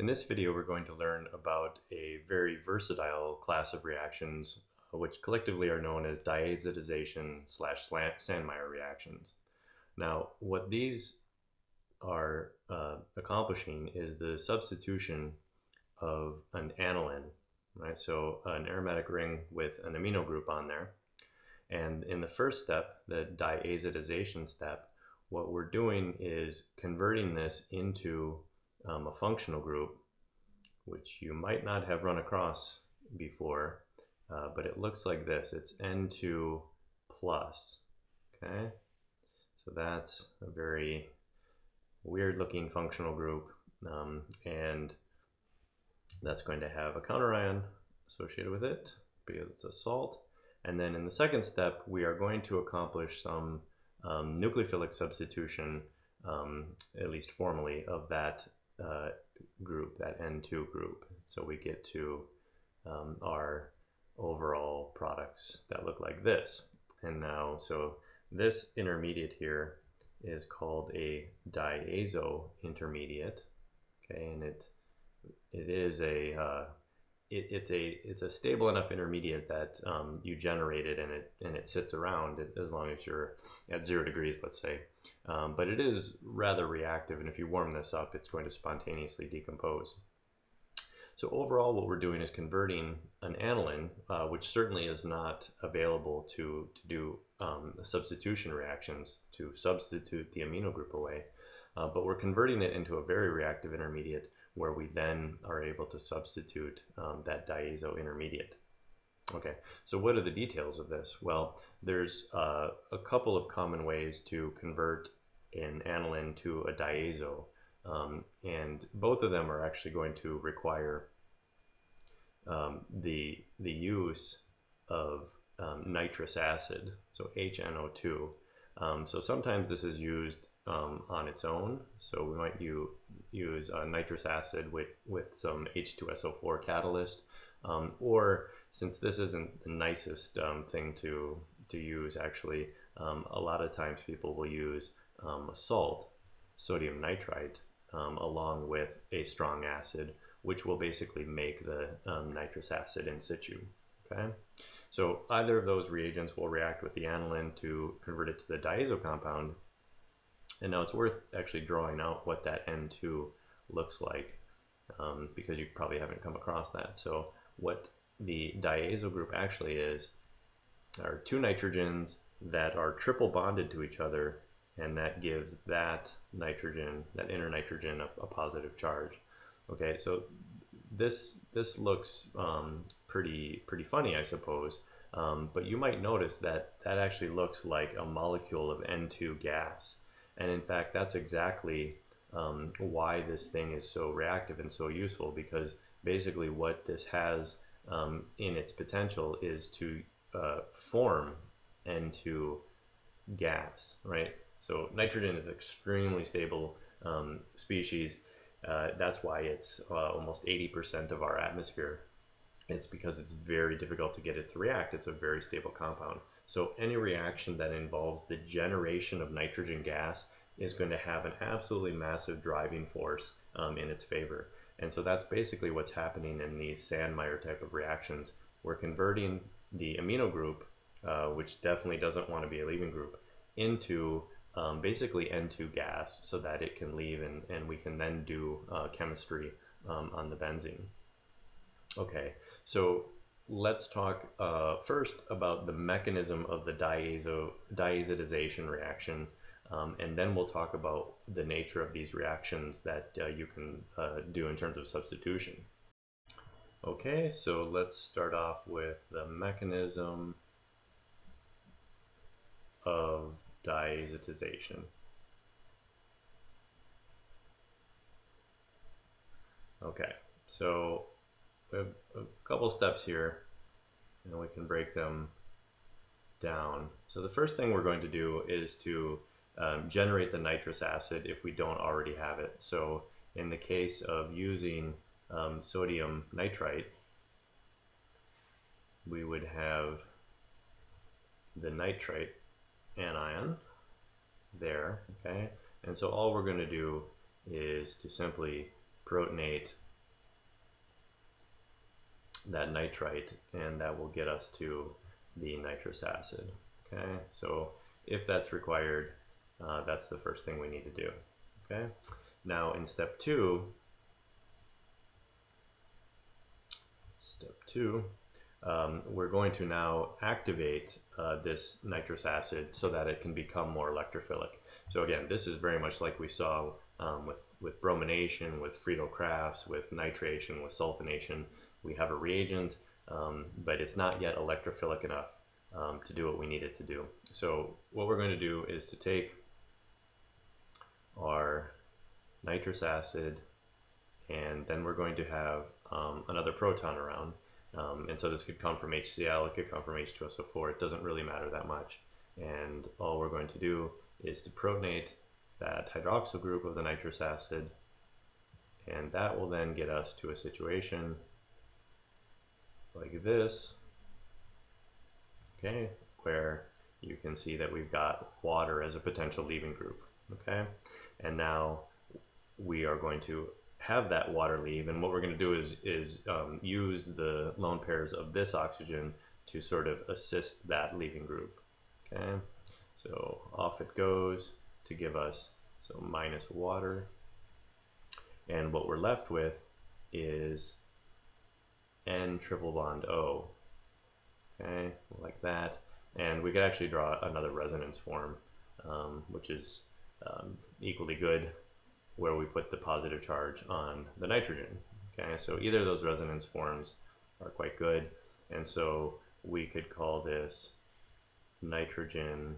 In this video, we're going to learn about a very versatile class of reactions, which collectively are known as diazotization/Sandmeyer reactions. Now, what these are accomplishing is the substitution of an aniline, right? So an aromatic ring with an amino group on there. And in the first step, the diazotization step, what we're doing is converting this into a functional group, which you might not have run across before, but it looks like this. It's N2 plus, okay? So that's a very weird looking functional group, and that's going to have a counterion associated with it because it's a salt. And then in the second step, we are going to accomplish some nucleophilic substitution, at least formally, of that group, that N2 group. So we get to our overall products that look like this. And now, so this intermediate here is called a diazo intermediate, okay, and it is a it's a stable enough intermediate that you generate it and it sits around as long as you're at 0 degrees, let's say. But it is rather reactive, and if you warm this up, it's going to spontaneously decompose. So overall, what we're doing is converting an aniline, which certainly is not available to do substitution reactions to substitute the amino group away, but we're converting it into a very reactive intermediate where we then are able to substitute that diazo intermediate. Okay, so what are the details of this? Well, there's a couple of common ways to convert an aniline to a diazo, and both of them are actually going to require the use of nitrous acid, so HNO2. So sometimes this is used on its own, so we might use nitrous acid with some H2SO4 catalyst, or since this isn't the nicest thing to use, actually, a lot of times people will use a salt, sodium nitrite, along with a strong acid, which will basically make the nitrous acid in situ. Okay, so either of those reagents will react with the aniline to convert it to the diazo compound. And now it's worth actually drawing out what that N2 looks like, because you probably haven't come across that. So what the diazo group actually is are two nitrogens that are triple bonded to each other, and that gives that nitrogen, that inner nitrogen, a positive charge. Okay, so this looks pretty funny, I suppose, but you might notice that that actually looks like a molecule of N2 gas. And in fact, that's exactly why this thing is so reactive and so useful, because basically what this has in its potential is to form N2 gas, right? So nitrogen is extremely stable species. That's why it's almost 80% of our atmosphere. It's because it's very difficult to get it to react. It's a very stable compound. So any reaction that involves the generation of nitrogen gas is going to have an absolutely massive driving force in its favor. And so that's basically what's happening in these Sandmeyer type of reactions. We're converting the amino group, which definitely doesn't want to be a leaving group, into basically N2 gas so that it can leave, and we can then do chemistry on the benzene. Okay, so let's talk first about the mechanism of the diazotization reaction, and then we'll talk about the nature of these reactions that you can do in terms of substitution. Okay, so let's start off with the mechanism of diazotization. Okay, so we have a couple steps here, and we can break them down. So the first thing we're going to do is to generate the nitrous acid if we don't already have it. So in the case of using sodium nitrite, we would have the nitrite anion there, okay? And so all we're going to do is to simply protonate that nitrite, and that will get us to the nitrous acid. Okay, so if that's required, that's the first thing we need to do. Okay, now in step two, we're going to now activate this nitrous acid so that it can become more electrophilic. So again, this is very much like we saw with bromination, with Friedel-Crafts, with nitration, with sulfonation. We have a reagent, but it's not yet electrophilic enough to do what we need it to do. So what we're going to do is to take our nitrous acid, and then we're going to have another proton around. And so this could come from HCl, it could come from H2SO4, it doesn't really matter that much. And all we're going to do is to protonate that hydroxyl group of the nitrous acid, and that will then get us to a situation like this, okay, where you can see that we've got water as a potential leaving group, okay? And now we are going to have that water leave, and what we're going to do is use the lone pairs of this oxygen to sort of assist that leaving group. Okay, so off it goes to give us minus water, and what we're left with is N triple bond O. Okay, like that, and we could actually draw another resonance form, which is equally good, where we put the positive charge on the nitrogen. Okay, so either of those resonance forms are quite good, and so we could call this nitrogen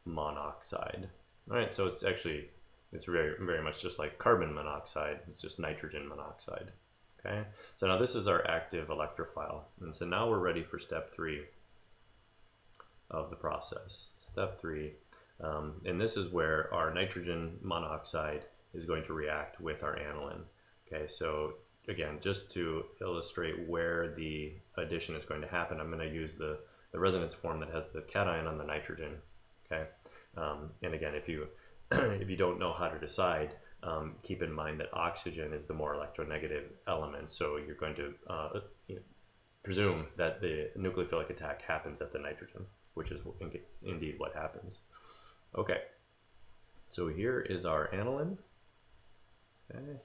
monoxide. All right, so it's very much just like carbon monoxide, it's just nitrogen monoxide. Okay, so now this is our active electrophile, and so now we're ready for step 3 of the process. Step 3. And this is where our nitrogen monoxide is going to react with our aniline. Okay, so again, just to illustrate where the addition is going to happen, I'm going to use the resonance form that has the cation on the nitrogen. Okay, and again, if you if you don't know how to decide, keep in mind that oxygen is the more electronegative element, so you're going to presume that the nucleophilic attack happens at the nitrogen, which is indeed what happens. Okay, so here is our aniline, okay,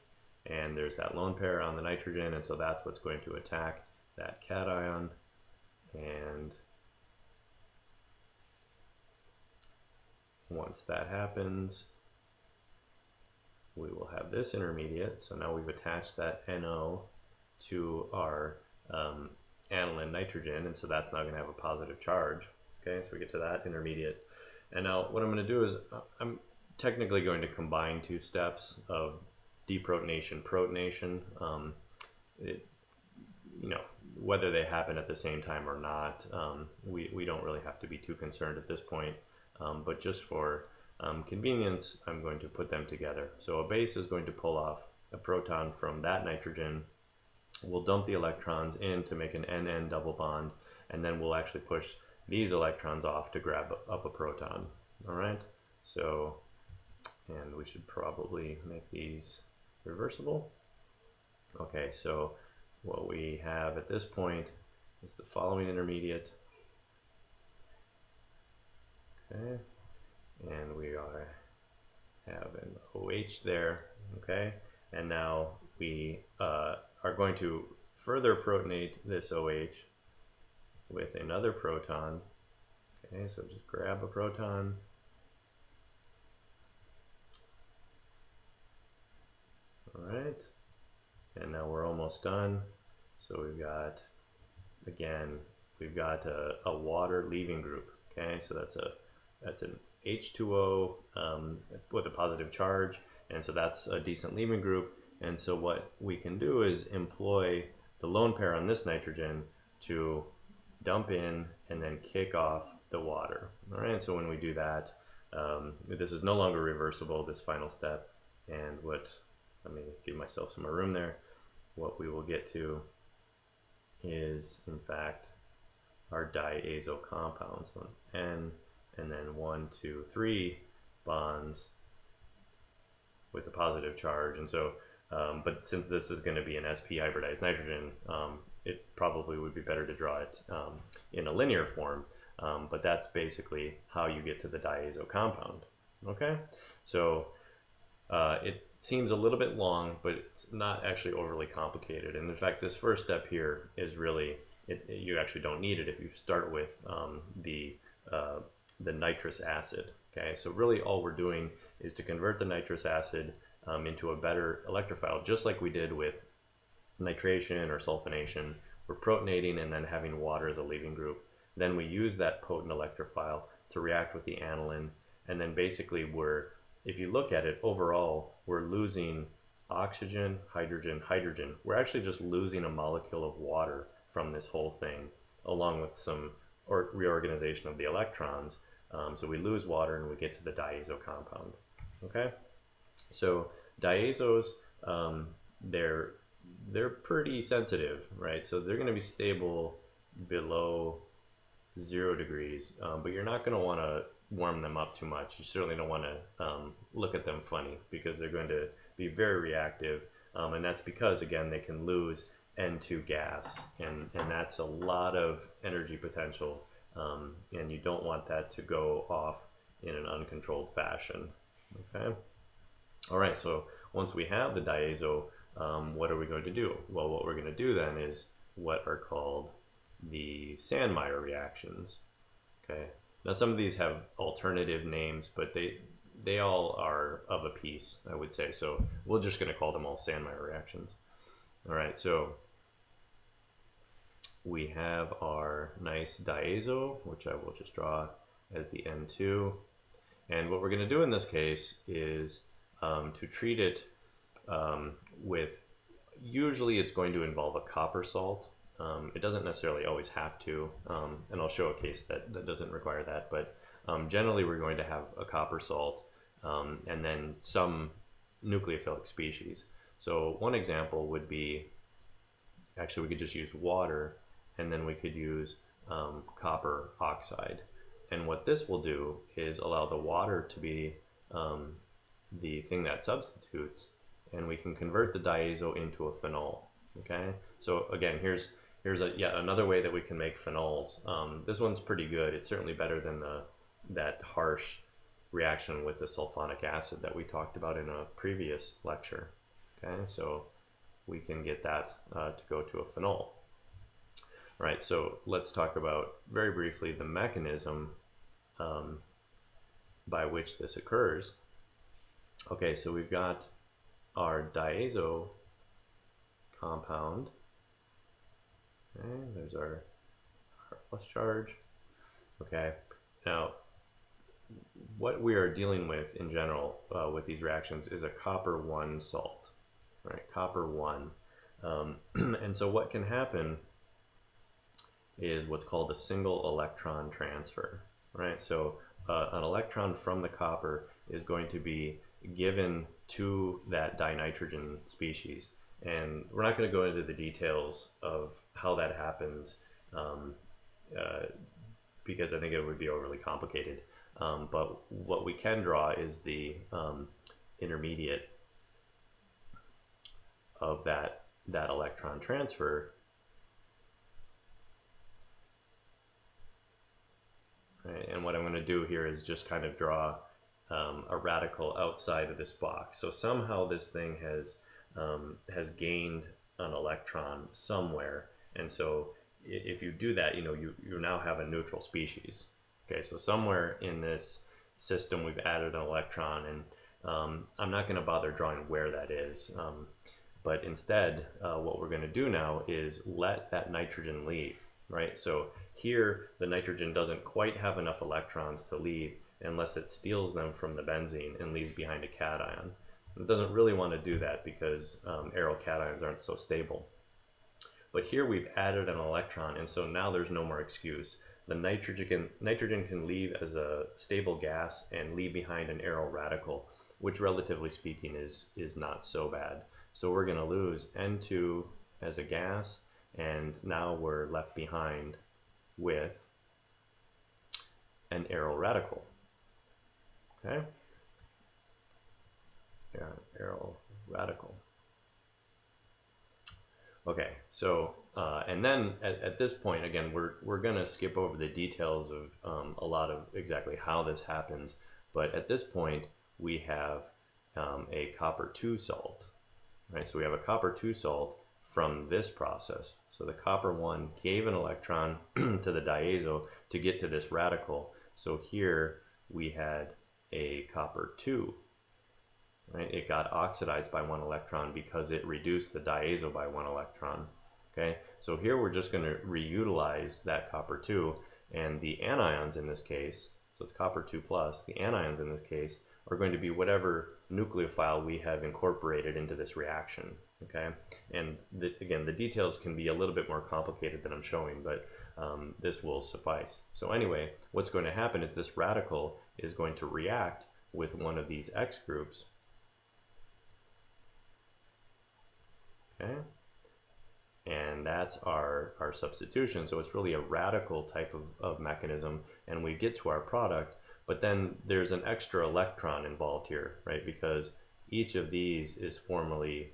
and there's that lone pair on the nitrogen, and so that's what's going to attack that cation, and once that happens, we will have this intermediate. So now we've attached that NO to our aniline nitrogen, and so that's now going to have a positive charge. Okay, so we get to that intermediate. And now what I'm going to do is I'm technically going to combine 2 steps of deprotonation, protonation. Whether they happen at the same time or not, we don't really have to be too concerned at this point. But just for convenience, I'm going to put them together. So a base is going to pull off a proton from that nitrogen. We'll dump the electrons in to make an NN double bond, and then we'll actually push these electrons off to grab up a proton. All right, so, and we should probably make these reversible. Okay, so what we have at this point is the following intermediate. Okay, and we have an OH there. Okay, and now we are going to further protonate this OH with another proton. Okay, so just grab a proton. All right, and now we're almost done. So we've got, again, we've got a water leaving group. Okay, so that's an H2O with a positive charge, and so that's a decent leaving group. And so what we can do is employ the lone pair on this nitrogen to dump in and then kick off the water. All right, so when we do that, this is no longer reversible, this final step, and let me give myself some more room there. What we will get to is, in fact, our diazo compound. So N, and then 1, 2, 3 bonds with a positive charge. And so But since this is going to be an sp hybridized nitrogen, it probably would be better to draw it in a linear form. But that's basically how you get to the diazo compound. Okay, so it seems a little bit long, but it's not actually overly complicated. And in fact, this first step here is really, you actually don't need it if you start with the nitrous acid. Okay, so really all we're doing is to convert the nitrous acid into a better electrophile, just like we did with nitration or sulfonation. We're protonating and then having water as a leaving group. Then we use that potent electrophile to react with the aniline, and then basically if you look at it overall, we're losing oxygen, hydrogen, hydrogen. We're actually just losing a molecule of water from this whole thing, along with some reorganization of the electrons. So we lose water and we get to the diazo compound. Okay, so diazos, they're pretty sensitive, right? So they're going to be stable below 0 degrees, but you're not going to want to warm them up too much. You certainly don't want to look at them funny, because they're going to be very reactive, and that's because, again, they can lose N2 gas, and that's a lot of energy potential, and you don't want that to go off in an uncontrolled fashion. Okay. All right, so once we have the diazo, what are we going to do? Well, what we're going to do then is what are called the Sandmeyer reactions. Okay, now some of these have alternative names, but they all are of a piece, I would say. So we're just going to call them all Sandmeyer reactions. All right, so we have our nice diazo, which I will just draw as the N2. And what we're going to do in this case is to treat it with, usually it's going to involve a copper salt. It doesn't necessarily always have to, and I'll show a case that doesn't require that, but generally we're going to have a copper salt and then some nucleophilic species. So one example would be, actually we could just use water, and then we could use copper oxide. And what this will do is allow the water to be the thing that substitutes, and we can convert the diazo into a phenol. Okay, so again, here's yet another way that we can make phenols. This one's pretty good. It's certainly better than that harsh reaction with the sulfonic acid that we talked about in a previous lecture. Okay, so we can get that to go to a phenol. All right, so let's talk about very briefly the mechanism by which this occurs. Okay, so we've got our diazo compound. Okay, there's our plus charge. Okay, now what we are dealing with in general with these reactions is a copper 1 salt, right? Copper 1. And so what can happen is what's called a single electron transfer, right? So an electron from the copper is going to be given to that dinitrogen species. And we're not going to go into the details of how that happens because I think it would be overly complicated. But what we can draw is the intermediate of that electron transfer. Right? And what I'm going to do here is just kind of draw a radical outside of this box. So somehow this thing has gained an electron somewhere, and so if you do that, you now have a neutral species. Okay, so somewhere in this system we've added an electron, and I'm not going to bother drawing where that is, but instead what we're going to do now is let that nitrogen leave, right? So here the nitrogen doesn't quite have enough electrons to leave unless it steals them from the benzene and leaves behind a cation. It doesn't really want to do that because aryl cations aren't so stable. But here we've added an electron, and so now there's no more excuse. The nitrogen can leave as a stable gas and leave behind an aryl radical, which relatively speaking is not so bad. So we're going to lose N2 as a gas, and now we're left behind with an aryl radical. Okay? Yeah, aryl radical. Okay, so and then at this point, again, we're gonna skip over the details of a lot of exactly how this happens, but at this point we have a copper 2 salt, right? So we have a copper 2 salt from this process. So the copper 1 gave an electron to the diazo to get to this radical. So here we had a copper 2. Right? It got oxidized by 1 electron because it reduced the diazo by 1 electron. Okay, so here we're just going to reutilize that copper 2, and the anions in this case, so it's copper 2 plus, the anions in this case are going to be whatever nucleophile we have incorporated into this reaction. Okay, and again, the details can be a little bit more complicated than I'm showing, but this will suffice. So anyway, what's going to happen is this radical is going to react with one of these X groups. Okay, and that's our substitution. So it's really a radical type of mechanism, and we get to our product, but then there's an extra electron involved here, right? Because each of these is formally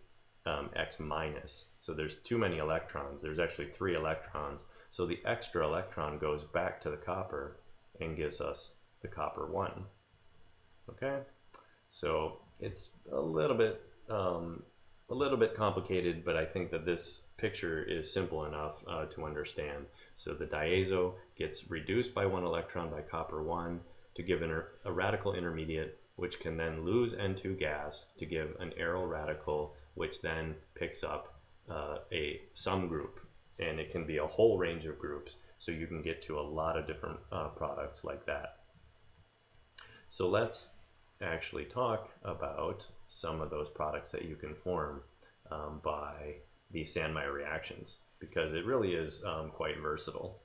X minus. So there's too many electrons. There's actually 3 electrons. So the extra electron goes back to the copper and gives us the copper 1. Okay, so it's a little bit complicated, but I think that this picture is simple enough to understand. So the diazo gets reduced by 1 electron by copper 1 to give a radical intermediate, which can then lose N2 gas to give an aryl radical, which then picks up some group, and it can be a whole range of groups, so you can get to a lot of different products like that. So let's actually talk about some of those products that you can form by these Sandmeyer reactions, because it really is quite versatile.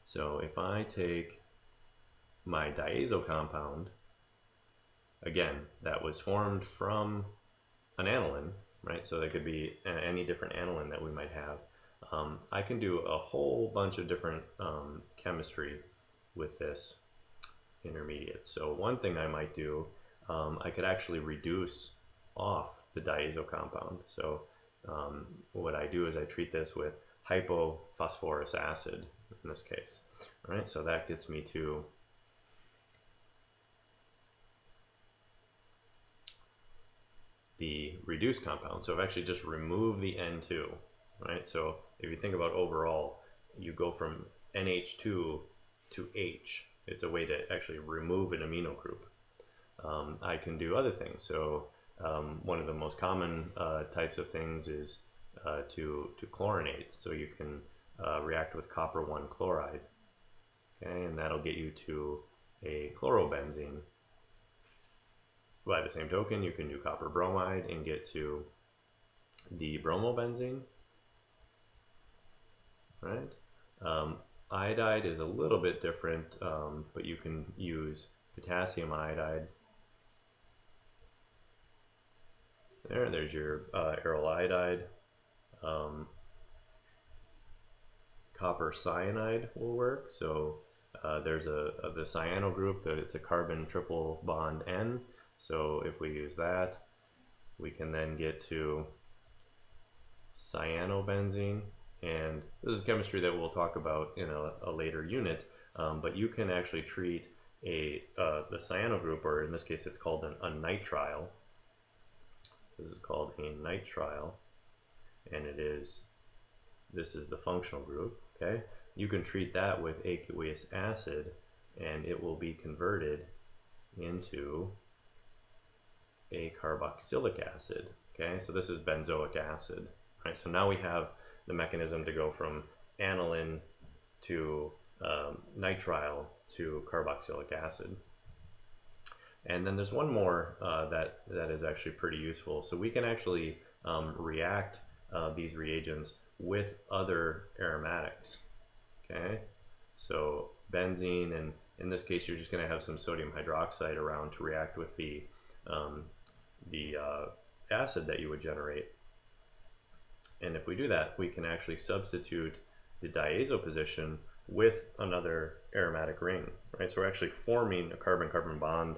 So if I take my diazo compound, again, that was formed from an aniline, right? So there could be any different aniline that we might have. I can do a whole bunch of different chemistry with this intermediate. So one thing I might do, I could actually reduce off the diazo compound. So what I do is I treat this with hypophosphorus acid in this case. All right, so that gets me to the reduced compound. So I've actually just removed the N2, right? So if you think about overall, you go from NH2 to H. It's a way to actually remove an amino group. I can do other things. So one of the most common types of things is to chlorinate. So you can react with copper 1 chloride, okay, and that'll get you to a chlorobenzene. By the same token, you can do copper bromide and get to the bromobenzene, right? Iodide is a little bit different, but you can use potassium iodide. There's your aryl iodide. Copper cyanide will work. So there's the cyano group, that it's a carbon triple bond N. So if we use that, we can then get to cyanobenzene. And this is chemistry that we'll talk about in a later unit, but you can actually treat the cyano group, or in this case it's called a nitrile. This is called a nitrile, and this is the functional group, okay? You can treat that with aqueous acid, and it will be converted into a carboxylic acid, okay? So this is benzoic acid, right? So now we have the mechanism to go from aniline to nitrile to carboxylic acid. And then there's one more that is actually pretty useful. So we can actually react these reagents with other aromatics, okay? So benzene, and in this case you're just going to have some sodium hydroxide around to react with the acid that you would generate. And if we do that, we can actually substitute the diazo position with another aromatic ring, right? So we're actually forming a carbon-carbon bond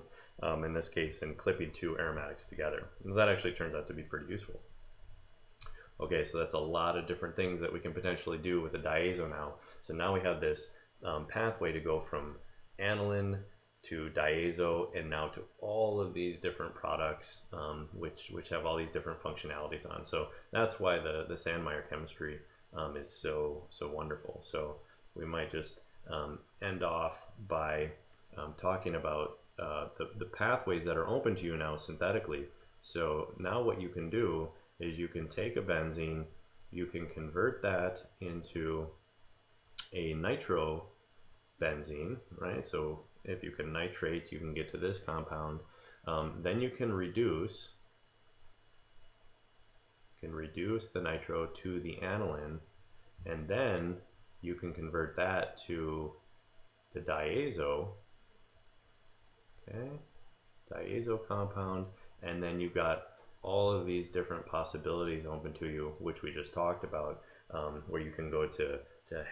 in this case, and clipping 2 aromatics together. And that actually turns out to be pretty useful. Okay, so that's a lot of different things that we can potentially do with a diazo now. So now we have this pathway to go from aniline to diazo, and now to all of these different products, which have all these different functionalities on. So that's why the Sandmeyer chemistry is so wonderful. So we might just end off by talking about the pathways that are open to you now synthetically. So now what you can do is you can take a benzene, you can convert that into a nitrobenzene, right? So if you can nitrate, you can get to this compound. Then you can reduce the nitro to the aniline, and then you can convert that to the diazo, okay, diazo compound, and then you've got all of these different possibilities open to you, which we just talked about, where you can go to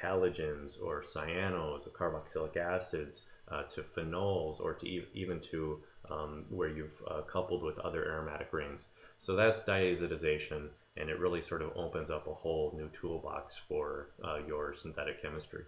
halogens or cyanos or carboxylic acids, to phenols, or to even to where you've coupled with other aromatic rings. So that's diazotization, and it really sort of opens up a whole new toolbox for your synthetic chemistry.